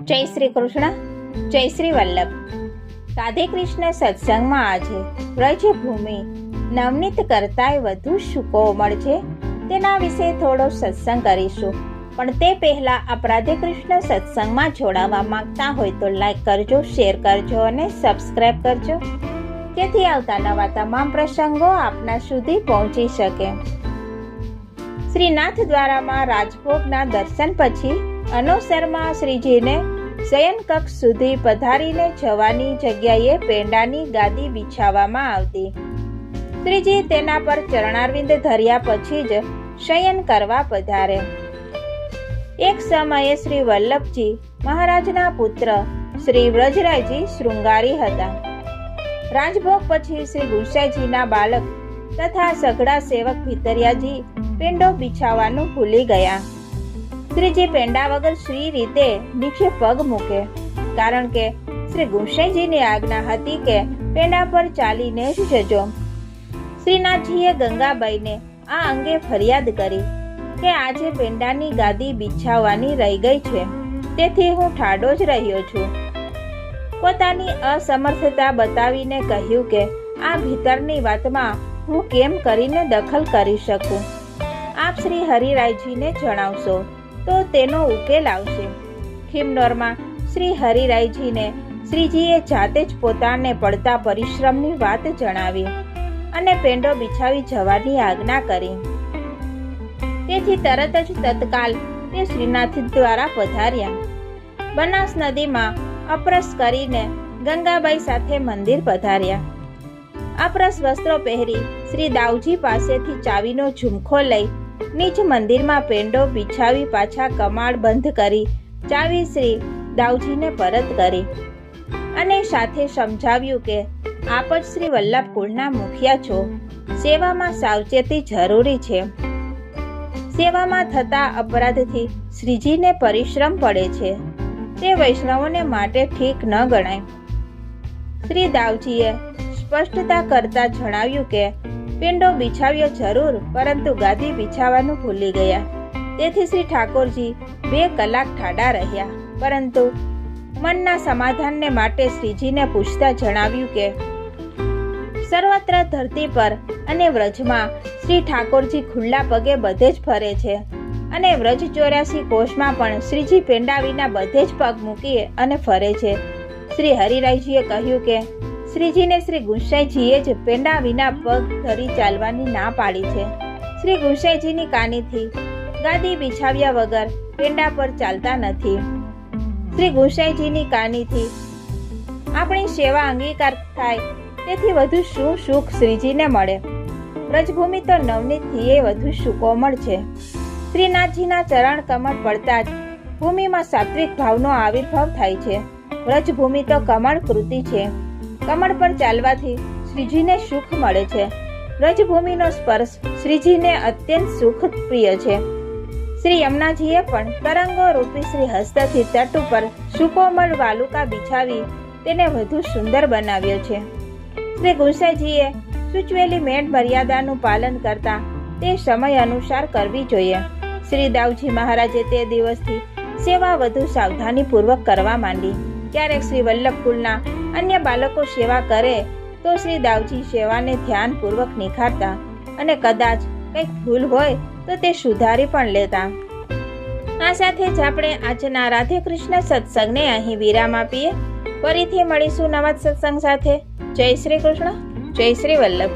જય શ્રી કૃષ્ણ, જય શ્રી વલ્લભ. રાધે કૃષ્ણ સત્સંગમાં આજે વ્રજભૂમિ નવનીત કરતાંય વધુ શું કોમળ છે તેના વિશે થોડો સત્સંગ કરીશું. પણ તે પહેલા આપ રાધે કૃષ્ણ સત્સંગમાં જોડાવા માંગતા હોય તો લાઈક કરજો, શેર કરજો અને સબસ્ક્રાઈબ કરજો, જેથી આવતા નવા તમામ પ્રસંગો આપના સુધી પહોંચી શકે. શ્રીનાથ દ્વારામાં રાજભોગના દર્શન પછી અનોસરમાં શ્રીજીને શયન કક્ષ સુધી પધારીને જવાની જગ્યાએ પેંડાની ગાદી બિછાવવામાં આવતી. શ્રીજી તેના પર ચરણારવિંદ ધર્યા પછી જ શયન કરવા પધારે. એક સમયે શ્રી વલ્લભજી મહારાજના પુત્ર શ્રી વ્રજરાયજી શૃંગારી હતા. રાજભોગ પછી શ્રી ગુંસાઈજીના બાળક તથા સઘળા સેવક ભીતરિયાજી પેંડો બિછાવવાનું ભૂલી ગયા. શ્રીજી પેંડા વગર શ્રી રીતે નીચે પગ મૂકે, કારણ કે શ્રી ગુંસાઈજીની આજ્ઞા હતી કે પેંડા પર ચાલીને જ જજો. શ્રીનાથજીએ ગંગાબાઈને આ અંગે ફરિયાદ કરી કે આજે પેંડાની ગાદી બિછાવવાની રહી ગઈ છે, તેથી હું ઠાડો જ રહ્યો છું. પોતાની અસમર્થતા બતાવીને કહ્યું કે આ ભીતરની વાતમાં હું કેમ કરીને દખલ કરી શકું. આપ શ્રી હરિરાયજીને જણાવશો તો તેનો ઉકેલ આવશે. ખિમનોરમાં શ્રી હરિરાયજીને શ્રીજીએ જાતે જ પોતાને પડતા પરિશ્રમની વાત જણાવી અને પેંડો બિછાવી જવાની આજ્ઞા કરી. તેથી તરત જ તત્કાલ તે શ્રીનાથ દ્વારા પધાર્યા. બનાસ નદીમાં અપરસ કરીને ગંગાબાઈ સાથે મંદિર પધાર્યા. અપરસ વસ્ત્રો પહેરી શ્રી દાઉજી પાસેથી ચાવીનો ઝુમખો લઈ નીચ મંદિરમાં પેંડો બિછાવી પાછા કમાડ બંધ કરી ચાવી શ્રી દાઉજીને પરત કરી અને સાથે સમજાવ્યું કે આપ જ શ્રી વલ્લભ કુળના મુખિયા છો, સેવામાં સાવચેતી જરૂરી છે. સેવામાં થતા અપરાધથી શ્રીજીને પરિશ્રમ પડે છે, તે વૈષ્ણવોને માટે ઠીક ન ગણાય. શ્રી દાવજીએ સ્પષ્ટતા કરતા જણાવ્યું કે પેંડો બિછાવ્યો જરૂર, પરંતુ ગાદી બિછાવવાનું ભૂલી ગયા. તેથી શ્રી ઠાકોરજી 2 કલાક ઠાડા રહ્યા, પરંતુ મનના સમાધાનને માટે શ્રીજીને પૂછતા જણાવ્યું કે સર્વત્ર ધરતી પર અને વ્રજમાં શ્રી ઠાકોરજી ખુલ્લા પગે બધે જ ફરે છે, અને વ્રજ 84 કોષમાં પણ શ્રીજી પેંડા વિના બધે જ પગ મૂકી અને ફરે છે. શ્રી હરિરાયજીએ કહ્યું કે શ્રીજીને શ્રી ગુંસાઈજીએ જ પેંડા વિના પગ ધરી ચાલવાની ના પાડી છે. શ્રી ગુંસાઈજીની કાનીથી ગાદી બિછાવ્યા વગર પેંડા પર ચાલતા નથી. શ્રી ગુંસાઈજીની કાનીથી આપણી સેવા અંગીકાર થાય, તેથી વધુ શું સુખ શ્રીજીને મળે. વ્રજભૂમિ તો નવનીતથી એ વધુ સુકોમળ છે. શ્રીનાથજીના ચરણ કમળ પડતા જ ભૂમિમાં સાત્વિક ભાવનો આવિર્ભાવ થાય છે. વ્રજભૂમિ તો કમળ કૃતિ છે. કમળ પર ચાલવાથી શ્રીજીને સુખ મળે છે. વ્રજભૂમિનો સ્પર્શ શ્રીજીને અત્યંત સુખ પ્રિય છે. શ્રી યમુનાજીએ પણ તરંગો રૂપી શ્રી હસ્તથી તટ ઉપર સુકોમળ વાલુકા બિછાવી તેને વધુ સુંદર બનાવ્યો છે. શ્રી ગુંસાઈજીએ સૂચવેલી મેળ મર્યાદાનું પાલન કરતા તે સમય અનુસાર કરવી જોઈએ. શ્રી દાઉજી મહારાજે તે દિવસથી સેવા વધુ સાવધાનીપૂર્વક કરવા માંડી. ક્યારેક શ્રી વલ્લભ કુળના અન્ય બાળકો સેવા કરે તો શ્રી દાઉજી સેવાને ધ્યાનપૂર્વક નિખારતા અને કદાચ કંઈક ભૂલ હોય તો તે સુધારી પણ લેતા. આ સાથે જ આપણે આજના રાધે કૃષ્ણ સત્સંગને અહીં વિરામ આપીએ. ફરીથી મળીશું નવા સત્સંગ સાથે. જય શ્રી કૃષ્ણ, જય શ્રી વલ્લભ.